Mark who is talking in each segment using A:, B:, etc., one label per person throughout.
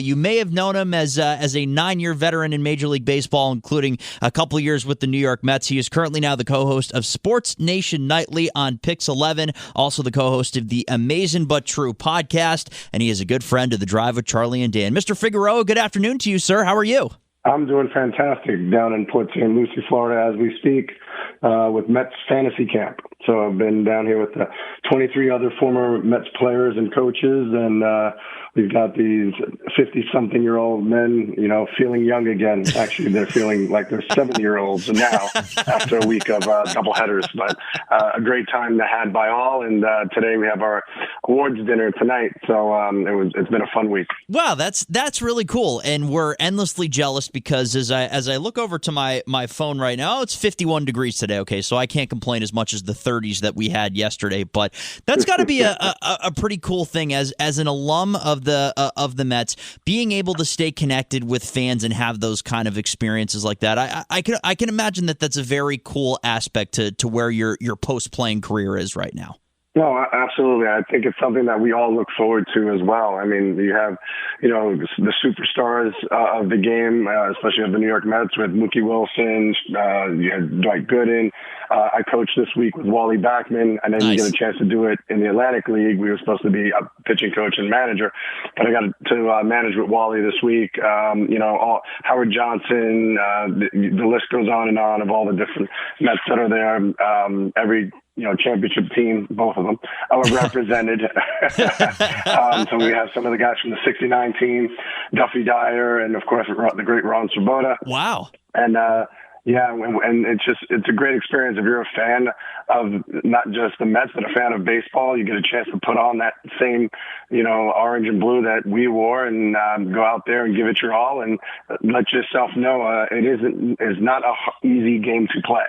A: You may have known him as a 9-year veteran in Major League Baseball, including a couple of years with the New York Mets. He is currently now the co-host of Sports Nation Nightly on Pix 11, also the co-host of the Amazing But True podcast, and he is a good friend of The Drive with Charlie and Dan. Mr. Figueroa, good afternoon to you, sir. How are you?
B: I'm doing fantastic down in Port St. Lucie, Florida, as we speak, with Mets Fantasy Camp. So I've been down here with 23 other former Mets players and coaches, and we've got these 50-something-year-old men, feeling young again. Actually, they're feeling like they're 7-year-olds now after a week of doubleheaders. But a great time to had by all, and today we have our awards dinner tonight. So it's been a fun week.
A: Wow, that's really cool, and we're endlessly jealous because as I look over to my phone right now, it's 51 degrees today. Okay, so I can't complain as much as the 30s that we had yesterday, but that's got to be a pretty cool thing as an alum of the Mets, being able to stay connected with fans and have those kind of experiences like that. I can imagine that's a very cool aspect to where your post-playing career is right now.
B: No, absolutely. I think it's something that we all look forward to as well. I mean, you have, the superstars of the game, especially of the New York Mets with Mookie Wilson, you had Dwight Gooden. I coached this week with Wally Backman, and then
A: Nice.
B: You get a chance to do it in the Atlantic League. We were supposed to be a pitching coach and manager, but I got to manage with Wally this week. Howard Johnson, the list goes on and on of all the different Mets that are there. Every championship team, both of them, are represented. So we have some of the guys from the 69 team, Duffy Dyer, and of course the great Ron Swoboda.
A: Wow.
B: And and it's a great experience if you're a fan of not just the Mets, but a fan of baseball. You get a chance to put on that same, orange and blue that we wore and go out there and give it your all and let yourself know it's not a easy game to play.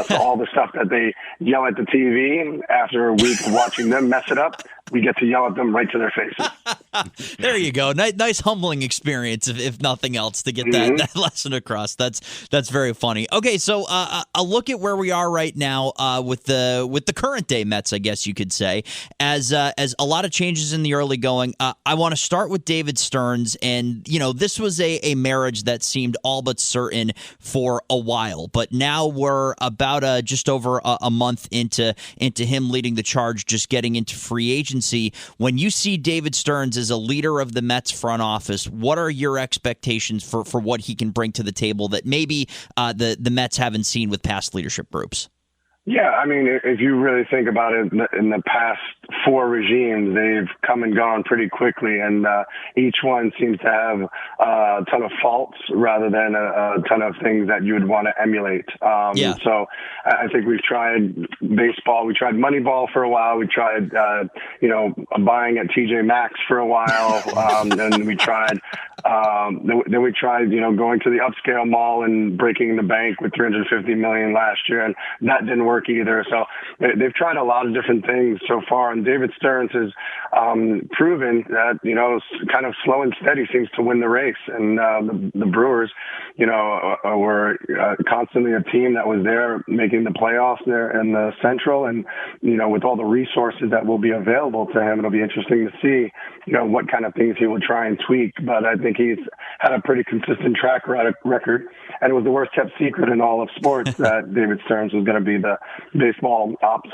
B: So all the stuff that they yell at the TV after a week of watching them mess it up, we get to yell at them right to their faces.
A: There you go. Nice humbling experience, if nothing else, to get that lesson across. That's very funny. Okay, so a look at where we are right now with the current day Mets, I guess you could say, as a lot of changes in the early going. I want to start with David Stearns, and this was a marriage that seemed all but certain for a while, but now we're about just over a month into him leading the charge, just getting into free agency. When you see David Stearns as a leader of the Mets front office, what are your expectations for what he can bring to the table that maybe the Mets haven't seen with past leadership groups?
B: Yeah, I mean, if you really think about it, in the past 4 regimes, they've come and gone pretty quickly, and each one seems to have a ton of faults rather than a ton of things that you would want to emulate. So I think we've tried baseball. We tried Moneyball for a while. We tried, buying at TJ Maxx for a while. Then we tried going to the upscale mall and breaking the bank with $350 million last year, and that didn't work either. So they've tried a lot of different things so far, and David Stearns has proven that kind of slow and steady seems to win the race. And the Brewers, were constantly a team that was there making the playoffs there in the Central, and with all the resources that will be available to him, it'll be interesting to see what kind of things he will try and tweak. But I think he's had a pretty consistent track record, and it was the worst kept secret in all of sports that David Stearns was going to be the baseball ops,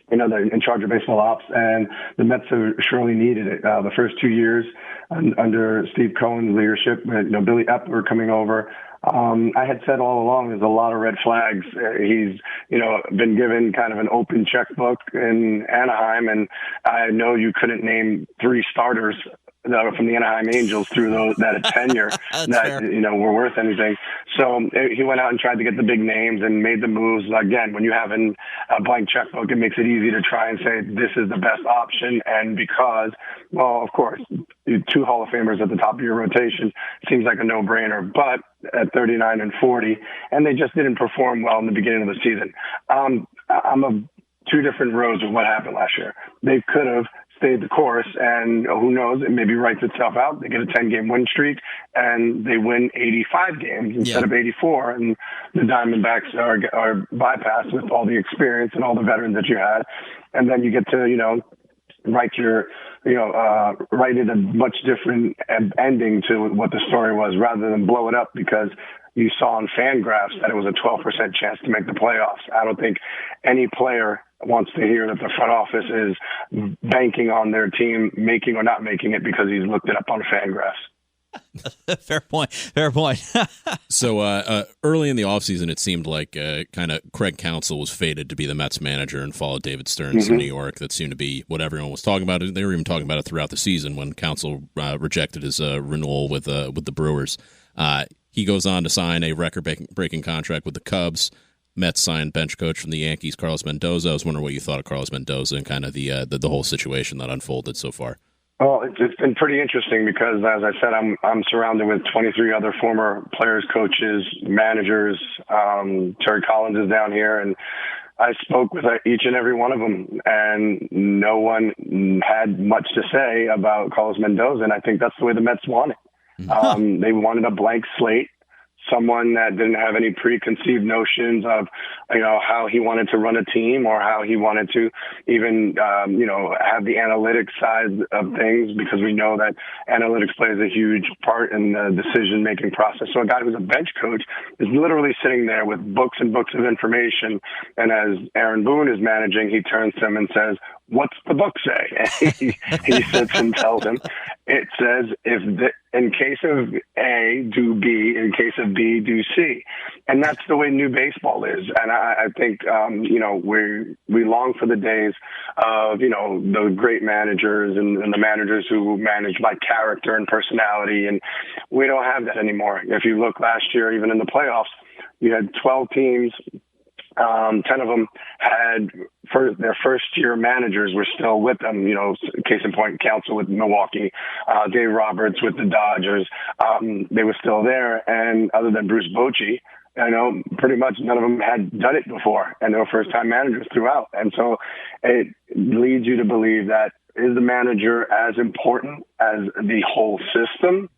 B: they're in charge of baseball ops, and the Mets have surely needed it. The first 2 years under Steve Cohen's leadership, Billy Epler coming over, I had said all along there's a lot of red flags. He's, been given kind of an open checkbook in Anaheim, and I know you couldn't name 3 starters from the Anaheim Angels through that tenure that were worth anything. So he went out and tried to get the big names and made the moves. Again, when you have a blank checkbook, it makes it easy to try and say this is the best option. And because, of course, 2 Hall of Famers at the top of your rotation seems like a no-brainer. But at 39 and 40, and they just didn't perform well in the beginning of the season. I'm of 2 different roads of what happened last year. They could have stayed the course, and who knows, it maybe writes itself out. They get a 10-game win streak, and they win 85 games instead of 84, and the Diamondbacks are bypassed with all the experience and all the veterans that you had. And then you get to, write your write it a much different ending to what the story was rather than blow it up because you saw on Fangraphs that it was a 12% chance to make the playoffs. I don't think any player wants to hear that the front office is banking on their team making or not making it because he's looked it up on Fangraphs.
A: Fair point. Fair point.
C: So early in the offseason, it seemed like kind of Craig Counsell was fated to be the Mets manager and follow David Stearns in New York. That seemed to be what everyone was talking about. They were even talking about it throughout the season when Counsell rejected his renewal with the Brewers. He goes on to sign a record-breaking contract with the Cubs. Mets signed bench coach from the Yankees, Carlos Mendoza. I was wondering what you thought of Carlos Mendoza and kind of the whole situation that unfolded so far.
B: Well, it's been pretty interesting because, as I said, I'm surrounded with 23 other former players, coaches, managers. Terry Collins is down here, and I spoke with each and every one of them, and no one had much to say about Carlos Mendoza, and I think that's the way the Mets want it. They wanted a blank slate. Someone that didn't have any preconceived notions of, how he wanted to run a team or how he wanted to even, have the analytics side of things, because we know that analytics plays a huge part in the decision-making process. So a guy who's a bench coach is literally sitting there with books and books of information. And as Aaron Boone is managing, he turns to him and says, "What's the book say?" he sits and tells him, it says, in case of A, do B, in case of B, do C. And that's the way new baseball is. And I think, we long for the days of, the great managers and the managers who manage by character and personality. And we don't have that anymore. If you look last year, even in the playoffs, you had 12 teams. 10 of them had their first-year managers were still with them. Case in point, Counsell with Milwaukee, Dave Roberts with the Dodgers. They were still there, and other than Bruce Bochy, pretty much none of them had done it before, and they were first-time managers throughout. And so it leads you to believe that is the manager as important as the whole system?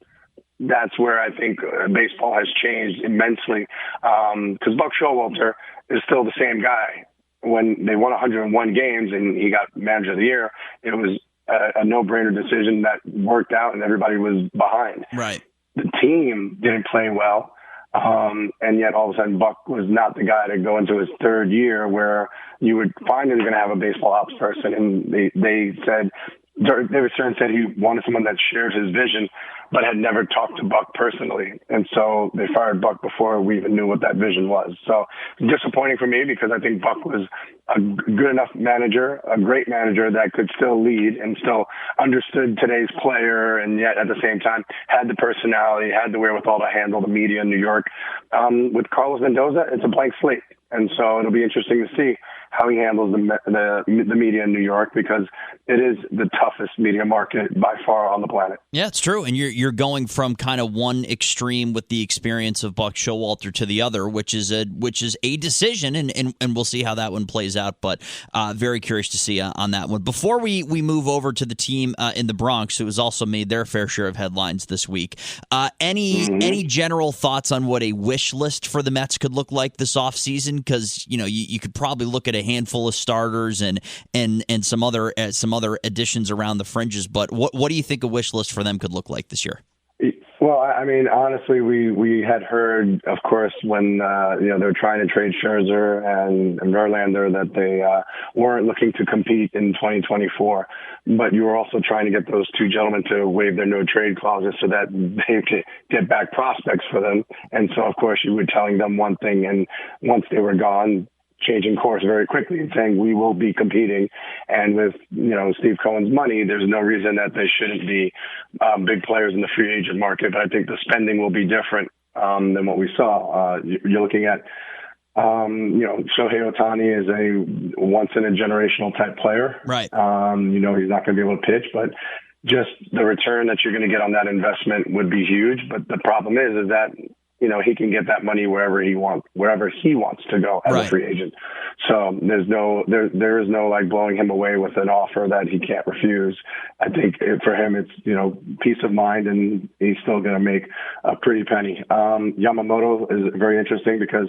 B: That's where I think baseball has changed immensely, because Buck Showalter is still the same guy. When they won 101 games and he got manager of the year, it was a no-brainer decision that worked out and everybody was behind.
A: Right.
B: The team didn't play well, and yet all of a sudden Buck was not the guy to go into his third year where you would find that he's going to have a baseball ops person. And they said, David Stearns said he wanted someone that shared his vision, but had never talked to Buck personally. And so they fired Buck before we even knew what that vision was. So disappointing for me, because I think Buck was a good enough manager, a great manager that could still lead and still understood today's player, and yet at the same time had the personality, had the wherewithal to handle the media in New York. With Carlos Mendoza, it's a blank slate. And so it'll be interesting to see how he handles the media in New York, because it is the toughest media market by far on the planet.
A: Yeah, it's true. And you're going from kind of one extreme with the experience of Buck Showalter to the other, which is a decision, and we'll see how that one plays out. But very curious to see on that one. Before we move over to the team in the Bronx, who has also made their fair share of headlines this week, any general thoughts on what a wish list for the Mets could look like this offseason? Because you could probably look at a handful of starters and some other additions around the fringes. But what do you think a wish list for them could look like this year?
B: Well, I mean, honestly, we had heard, of course, when they were trying to trade Scherzer and Verlander, that they weren't looking to compete in 2024. But you were also trying to get those two gentlemen to waive their no trade clauses so that they could get back prospects for them. And so, of course, you were telling them one thing, and once they were gone, changing course very quickly and saying we will be competing. And with Steve Cohen's money, there's no reason that they shouldn't be big players in the free agent market. But I think the spending will be different than what we saw. You're looking at Shohei Ohtani is a once in a generational type player.
A: Right.
B: He's not going to be able to pitch, but just the return that you're going to get on that investment would be huge. But the problem is that he can get that money wherever he wants to go as a free agent. So there is no like blowing him away with an offer that he can't refuse. I think for him, it's, peace of mind, and he's still going to make a pretty penny. Yamamoto is very interesting because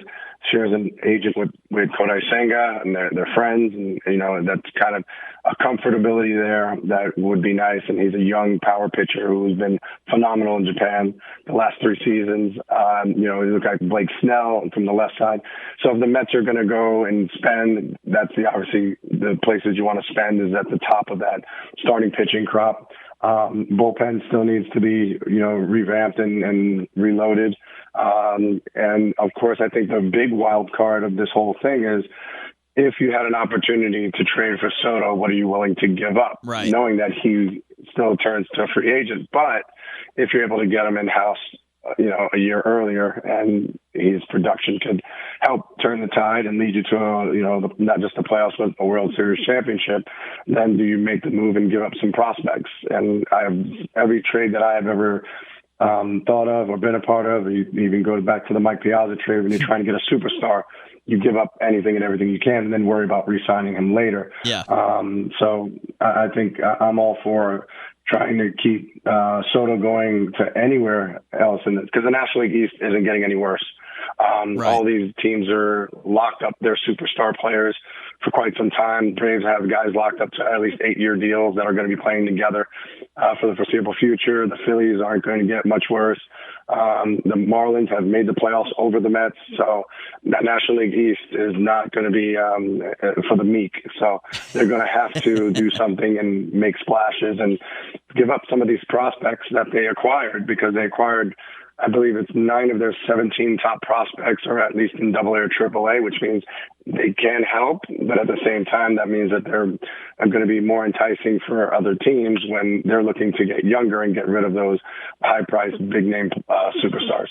B: shares an agent with Kodai Senga, and they're friends, and that's kind of a comfortability there that would be nice. And he's a young power pitcher who's been phenomenal in Japan the last 3 seasons. You know, he looks like Blake Snell from the left side. So if the Mets are going to go and spend, that's obviously the places you want to spend is at the top of that starting pitching crop. Bullpen still needs to be, you know, revamped and reloaded. And of course, I think the big wild card of this whole thing is, if you had an opportunity to trade for Soto, what are you willing to give up?
A: Right.
B: Knowing that he still turns to a free agent. But if you're able to get him in-house, you know, a year earlier, and his production could help turn the tide and lead you to, you know, not just the playoffs, but a World Series championship, then do you make the move and give up some prospects? And every trade that I have ever thought of or been a part of, or you even go back to the Mike Piazza trade when you're trying to get a superstar, you give up anything and everything you can and then worry about re-signing him later.
A: Yeah.
B: So I think I'm all for trying to keep Soto going to anywhere else, because the National League East isn't getting any worse.
A: Right.
B: All these teams are locked up their superstar players for quite some time. Braves have guys locked up to at least 8-year deals that are going to be playing together for the foreseeable future. The Phillies aren't going to get much worse. The Marlins have made the playoffs over the Mets, so that National League East is not going to be for the meek. So they're going to have to do something and make splashes and give up some of these prospects that they acquired, because they acquired, I believe it's 9 of their 17 top prospects are at least in AA or AAA, which means they can help, but at the same time, that means that they're going to be more enticing for other teams when they're looking to get younger and get rid of those high-priced, big-name superstars.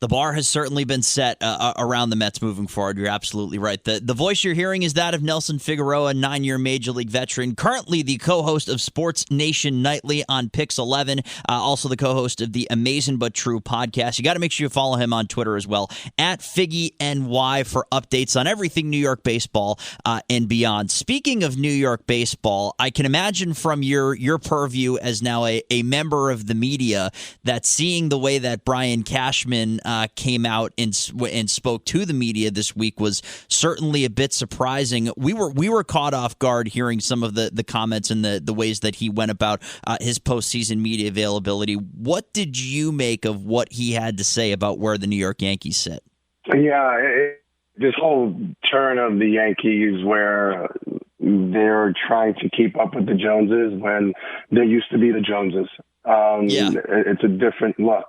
A: The bar has certainly been set around the Mets moving forward. You're absolutely right. The voice you're hearing is that of Nelson Figueroa, 9-year Major League veteran, currently the co-host of Sports Nation Nightly on Pix 11, also the co-host of the Amazing But True podcast. You got to make sure you follow him on Twitter as well, at FiggyNY, for updates on everything New York baseball and beyond. Speaking of New York baseball, I can imagine from your purview as now a member of the media that seeing the way that Brian Cashman came out and spoke to the media this week was certainly a bit surprising. We were caught off guard hearing some of the comments and the ways that he went about his postseason media availability. What did you make of what he had to say about where the New York Yankees sit?
B: Yeah, this whole turn of the Yankees where they're trying to keep up with the Joneses when they used to be the Joneses. It's a different look.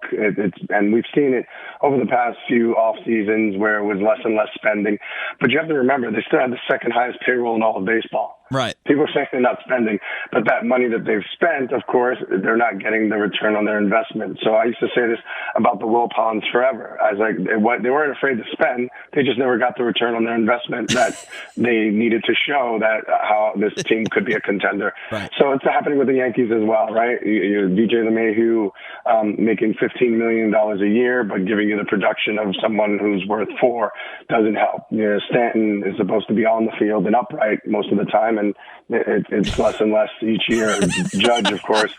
B: And we've seen it over the past few off seasons where it was less and less spending. But you have to remember, they still have the second highest payroll in all of baseball.
A: Right.
B: People are saying they're not spending, but that money that they've spent, of course, they're not getting the return on their investment. So I used to say this about the Wilpons forever. I was like, they weren't afraid to spend. They just never got the return on their investment that they needed to show that how this team could be a contender.
A: Right.
B: So it's happening with the Yankees as well, right? DJ LeMahieu making $15 million a year, but giving you the production of someone who's worth $4 doesn't help. You know, Stanton is supposed to be on the field and upright most of the time, and it's less and less each year. Judge, of course,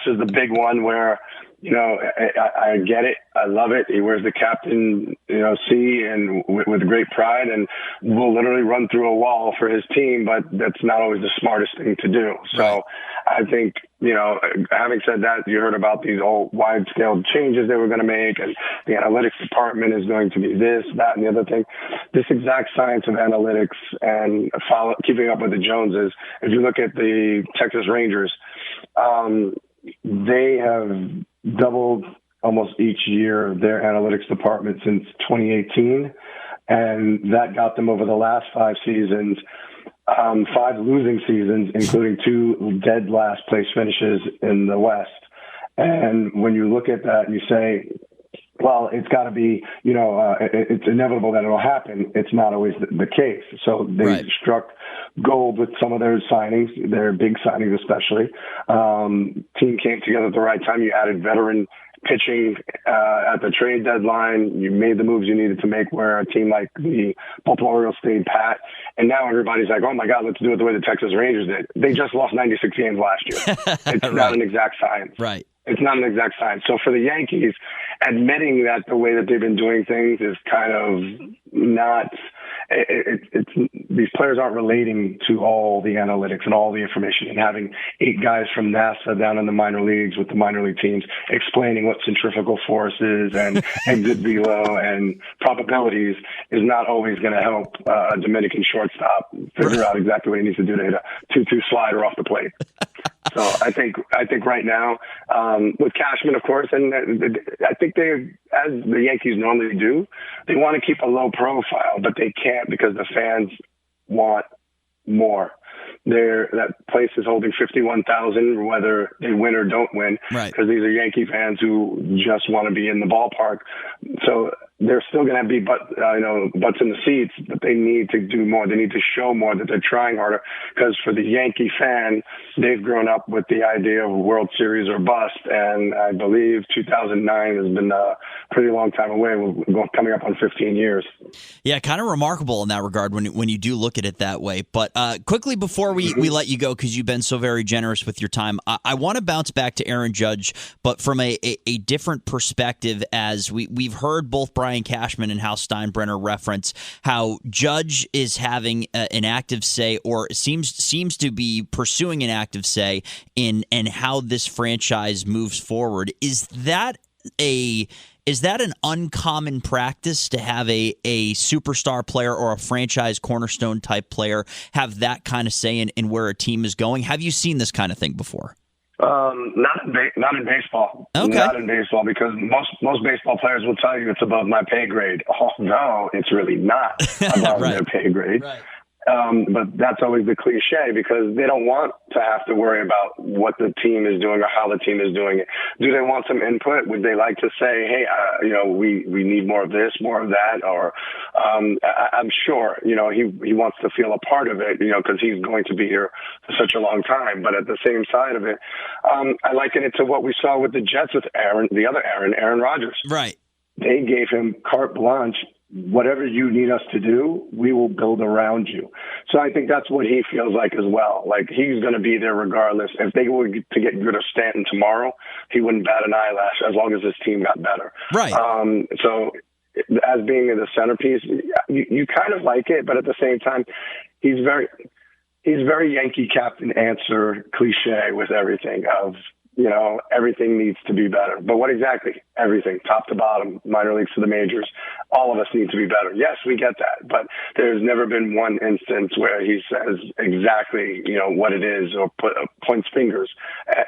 B: is the big one where, you know, I get it. I love it. He wears the captain, C, and with great pride, and will literally run through a wall for his team, but that's not always the smartest thing to do. So I think, having said that, you heard about these all wide-scale changes they were going to make, and the analytics department is going to be this, that, and the other thing. This exact science of analytics and keeping up with the Joneses, if you look at the Texas Rangers, they have doubled almost each year their analytics department since 2018, and that got them over the last 5 seasons, 5 losing seasons, including 2 dead last place finishes in the West. And when you look at that and you say, well, it's got to be, it's inevitable that it'll happen. It's not always the case. So they struck gold with some of their signings, their big signings especially. Team came together at the right time. You added veteran pitching at the trade deadline. You made the moves you needed to make where a team like the Baltimore Orioles stayed pat. And now everybody's like, oh, my God, let's do it the way the Texas Rangers did. They just lost 96 games last year. It's not an exact science.
A: Right.
B: It's not an exact science. So for the Yankees, admitting that the way that they've been doing things is kind of not it's these players aren't relating to all the analytics and all the information, and having 8 guys from NASA down in the minor leagues with the minor league teams explaining what centrifugal force is and exit velo and probabilities is not always going to help a Dominican shortstop figure out exactly what he needs to do to hit a 2-2 slider off the plate. So I think right now, with Cashman, of course, and I think they, as the Yankees normally do, they want to keep a low profile, but they can't because the fans want more. That place is holding 51,000, whether they win or don't win, because these are Yankee fans who just want to be in the ballpark. So they're still going to be butts in the seats, but they need to do more. They need to show more that they're trying harder, because for the Yankee fan, they've grown up with the idea of World Series or bust, and I believe 2009 has been a pretty long time away. We're coming up on 15 years.
A: Yeah, kind of remarkable in that regard when you do look at it that way. But quickly before we let you go, because you've been so very generous with your time, I want to bounce back to Aaron Judge, but from a different perspective, as we've heard both Brian Cashman and Hal Steinbrenner reference how Judge is having an active say, or seems to be pursuing an active say in how this franchise moves forward. Is that an uncommon practice to have a superstar player or a franchise cornerstone type player have that kind of say in where a team is going? Have you seen this kind of thing before?
B: Not in baseball.
A: Okay.
B: Not in baseball, because most baseball players will tell you it's above my pay grade. Oh, no, it's really not above their pay grade. Right. But that's always the cliche, because they don't want to have to worry about what the team is doing or how the team is doing it. Do they want some input? Would they like to say, hey, we need more of this, more of that? Or I'm sure, he wants to feel a part of it, because he's going to be here for such a long time. But at the same side of it, I liken it to what we saw with the Jets with Aaron Rodgers.
A: Right.
B: They gave him carte blanche. Whatever you need us to do, we will build around you. So I think that's what he feels like as well. Like, he's going to be there regardless. If they were to get rid of Stanton tomorrow, he wouldn't bat an eyelash as long as his team got better.
A: Right.
B: So as being the centerpiece, you kind of like it, but at the same time, he's very Yankee captain answer cliche with everything of, everything needs to be better. But what exactly? Everything, top to bottom, minor leagues to the majors, all of us need to be better. Yes, we get that. But there's never been one instance where he says exactly, what it is, or points fingers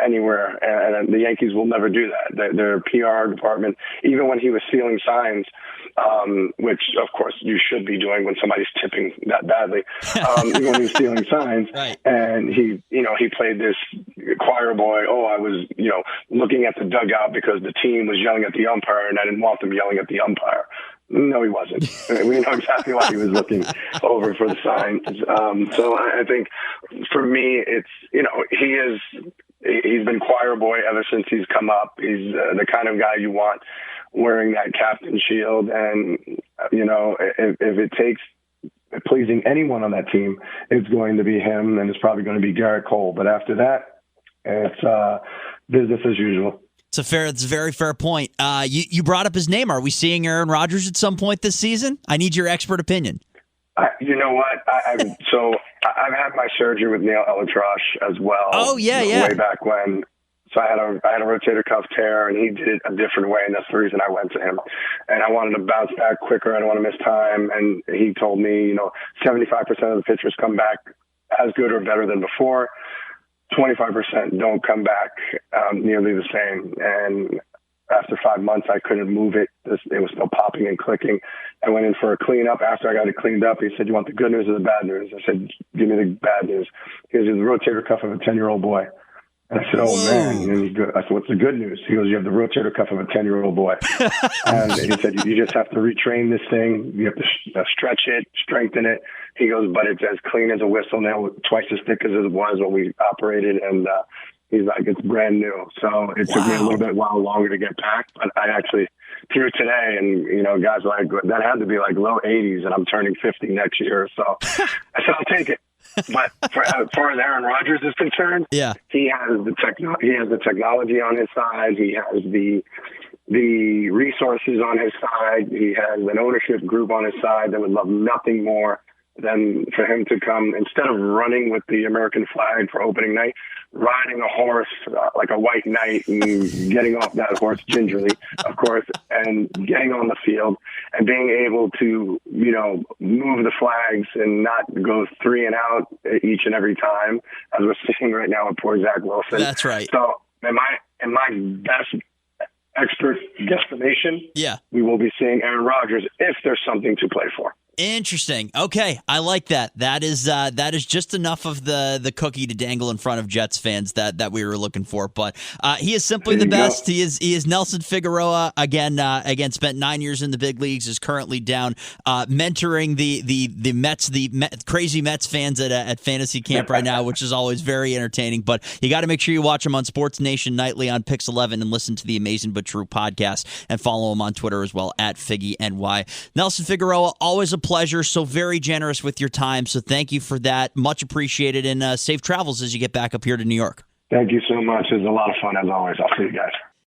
B: anywhere. And the Yankees will never do that. Their PR department, even when he was stealing signs, which of course you should be doing when somebody's tipping that badly, even when he was stealing signs, right. And he played this choir boy. Oh, I was, looking at the dugout because the team was yelling at the umpire, and I didn't want them yelling at the umpire. No, he wasn't. We know exactly why he was looking over for the signs. So I think for me, it's, he's been choir boy ever since he's come up. He's the kind of guy you want wearing that captain shield. And, if it takes pleasing anyone on that team, it's going to be him, and it's probably going to be Garrett Cole. But after that, it's business as usual.
A: It's a very fair point. You brought up his name. Are we seeing Aaron Rodgers at some point this season? I need your expert opinion.
B: You know what? I've had my surgery with Neil Elatrosh as well.
A: Oh yeah.
B: Way back when. So I had a rotator cuff tear, and he did it a different way, and that's the reason I went to him. And I wanted to bounce back quicker. I don't want to miss time. And he told me, 75% of the pitchers come back as good or better than before. 25% don't come back nearly the same. And after 5 months, I couldn't move it. It was still popping and clicking. I went in for a cleanup. After I got it cleaned up, he said, "You want the good news or the bad news?" I said, "Give me the bad news." He goes, "You have the rotator cuff of a 10-year-old boy." And I said, "Oh, man." And I said, "What's the good news?" He goes, "You have the rotator cuff of a 10-year-old boy." And he said, "You just have to retrain this thing. You have to stretch it, strengthen it." He goes, "But it's as clean as a whistle now, twice as thick as it was when we operated." And he's like, "It's brand new." So it took me a little bit while longer to get back. But I actually threw today, and, guys are like, that had to be like low 80s, and I'm turning 50 next year. So I said, I'll take it. But as far as Aaron Rodgers is concerned,
A: yeah,
B: he has the technology on his side. He has the the resources on his side. He has an ownership group on his side that would love nothing more than for him to come, instead of running with the American flag for opening night, riding a horse like a white knight and getting off that horse gingerly, of course, and getting on the field and being able to, move the flags and not go 3 and out each and every time, as we're seeing right now with poor Zach Wilson.
A: That's right.
B: So in my best expert guesstimation, we will be seeing Aaron Rodgers if there's something to play for.
A: Interesting. Okay, I like that. That is just enough of the cookie to dangle in front of Jets fans that we were looking for. But he is simply the best. He is Nelson Figueroa again. Spent 9 years in the big leagues. Is currently down mentoring the Mets, crazy Mets fans at fantasy camp right now, which is always very entertaining. But you got to make sure you watch him on Sports Nation nightly on Pix 11 and listen to the Amazing But True podcast and follow him on Twitter as well at FiggyNY. Nelson Figueroa, always a pleasure. So very generous with your time. So thank you for that. Much appreciated, and safe travels as you get back up here to New York.
B: Thank you so much. It was a lot of fun as always. I'll see you guys.